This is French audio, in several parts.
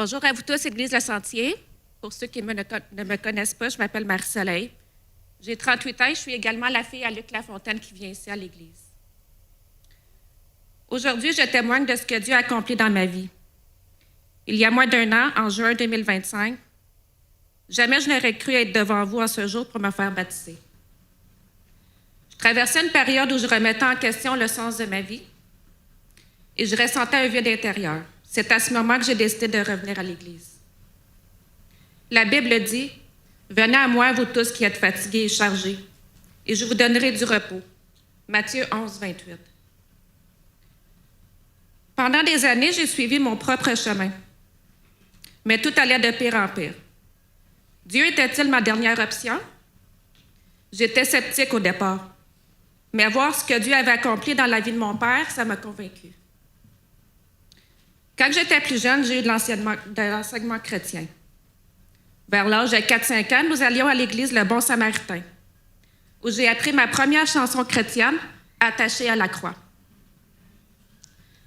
Bonjour à vous tous, Église Le Sentier. Pour ceux qui ne me connaissent pas, je m'appelle Marie-Soleil. J'ai 38 ans et je suis également la fille à Luc Lafontaine qui vient ici à l'Église. Aujourd'hui, je témoigne de ce que Dieu a accompli dans ma vie. Il y a moins d'1 an, en juin 2025, jamais je n'aurais cru être devant vous en ce jour pour me faire baptiser. Je traversais une période où je remettais en question le sens de ma vie et je ressentais un vide intérieur. C'est à ce moment que j'ai décidé de revenir à l'Église. La Bible dit « Venez à moi, vous tous qui êtes fatigués et chargés, et je vous donnerai du repos. » Matthieu 11, 28. Pendant des années, j'ai suivi mon propre chemin, mais tout allait de pire en pire. Dieu était-il ma dernière option? J'étais sceptique au départ, mais voir ce que Dieu avait accompli dans la vie de mon père, ça m'a convaincue. Quand j'étais plus jeune, j'ai eu de l'enseignement chrétien. Vers l'âge de 4-5 ans, nous allions à l'église Le Bon Samaritain, où j'ai appris ma première chanson chrétienne, Attachée à la croix.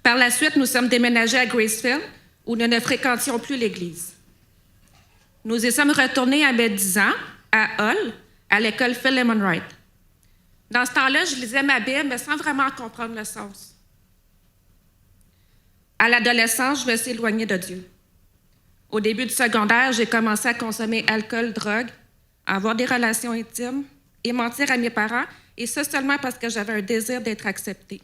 Par la suite, nous sommes déménagés à Gracefield, où nous ne fréquentions plus l'église. Nous y sommes retournés à mes 10 ans, à Hull, à l'école Philemon Wright. Dans ce temps-là, je lisais ma Bible, mais sans vraiment comprendre le sens. À l'adolescence, je me suis éloignée de Dieu. Au début du secondaire, j'ai commencé à consommer alcool, drogue, à avoir des relations intimes et mentir à mes parents, et ça seulement parce que j'avais un désir d'être acceptée.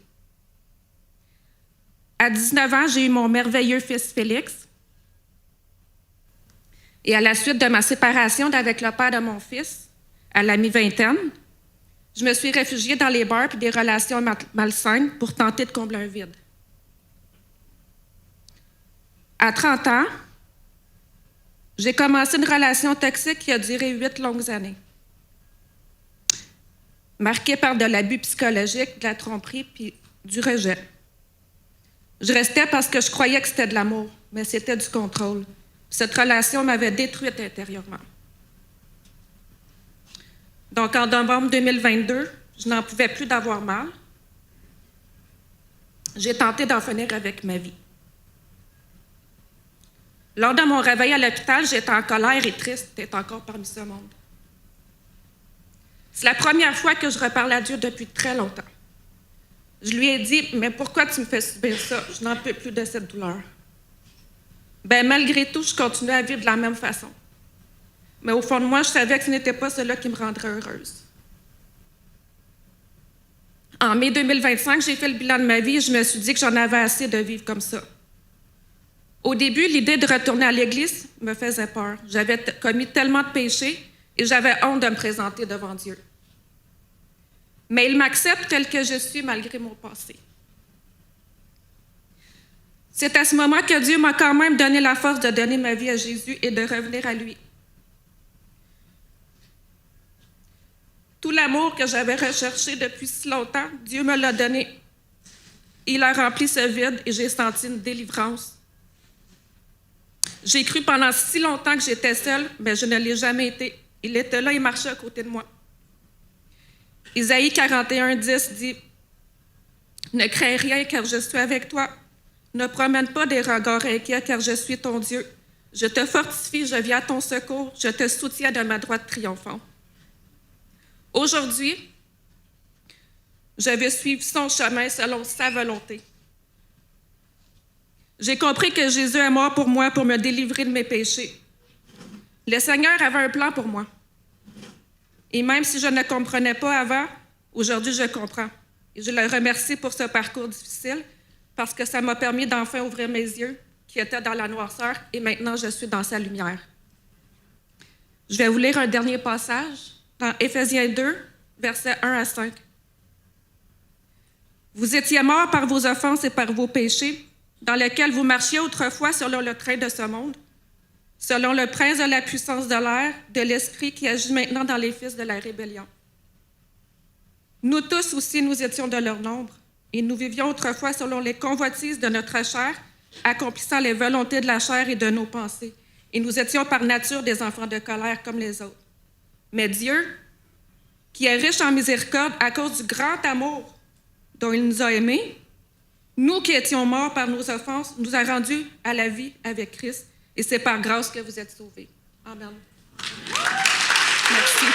À 19 ans, j'ai eu mon merveilleux fils Félix. Et à la suite de ma séparation avec le père de mon fils, à la mi-vingtaine, je me suis réfugiée dans les bars et des relations malsaines pour tenter de combler un vide. À 30 ans, j'ai commencé une relation toxique qui a duré 8 longues années, marquée par de l'abus psychologique, de la tromperie puis du rejet. Je restais parce que je croyais que c'était de l'amour, mais c'était du contrôle. Cette relation m'avait détruite intérieurement. Donc, en novembre 2022, je n'en pouvais plus d'avoir mal. J'ai tenté d'en finir avec ma vie. Lors de mon réveil à l'hôpital, j'étais en colère et triste d'être encore parmi ce monde. C'est la première fois que je reparle à Dieu depuis très longtemps. Je lui ai dit « Mais pourquoi tu me fais subir ça? Je n'en peux plus de cette douleur. » Malgré tout, je continuais à vivre de la même façon. Mais au fond de moi, je savais que ce n'était pas cela qui me rendrait heureuse. En mai 2025, j'ai fait le bilan de ma vie et je me suis dit que j'en avais assez de vivre comme ça. Au début, l'idée de retourner à l'Église me faisait peur. J'avais commis tellement de péchés et j'avais honte de me présenter devant Dieu. Mais il m'accepte tel que je suis malgré mon passé. C'est à ce moment que Dieu m'a quand même donné la force de donner ma vie à Jésus et de revenir à lui. Tout l'amour que j'avais recherché depuis si longtemps, Dieu me l'a donné. Il a rempli ce vide et j'ai senti une délivrance. J'ai cru pendant si longtemps que j'étais seule, mais je ne l'ai jamais été. Il était là et marchait à côté de moi. Isaïe 41:10 dit « Ne crains rien car je suis avec toi. Ne promène pas des regards inquiets car je suis ton Dieu. Je te fortifie, je viens à ton secours, je te soutiens de ma droite triomphante. » Aujourd'hui, je vais suivre son chemin selon sa volonté. J'ai compris que Jésus est mort pour moi pour me délivrer de mes péchés. Le Seigneur avait un plan pour moi. Et même si je ne comprenais pas avant, aujourd'hui je comprends. Et je le remercie pour ce parcours difficile parce que ça m'a permis d'enfin ouvrir mes yeux qui étaient dans la noirceur et maintenant je suis dans sa lumière. Je vais vous lire un dernier passage dans Éphésiens 2, versets 1 à 5. « Vous étiez morts par vos offenses et par vos péchés, dans lesquels vous marchiez autrefois selon le train de ce monde, selon le prince de la puissance de l'air, de l'esprit qui agit maintenant dans les fils de la rébellion. Nous tous aussi, nous étions de leur nombre, et nous vivions autrefois selon les convoitises de notre chair, accomplissant les volontés de la chair et de nos pensées, et nous étions par nature des enfants de colère comme les autres. Mais Dieu, qui est riche en miséricorde à cause du grand amour dont il nous a aimés, nous qui étions morts par nos offenses, nous a rendus à la vie avec Christ, Et c'est par grâce que vous êtes sauvés. Amen. Merci.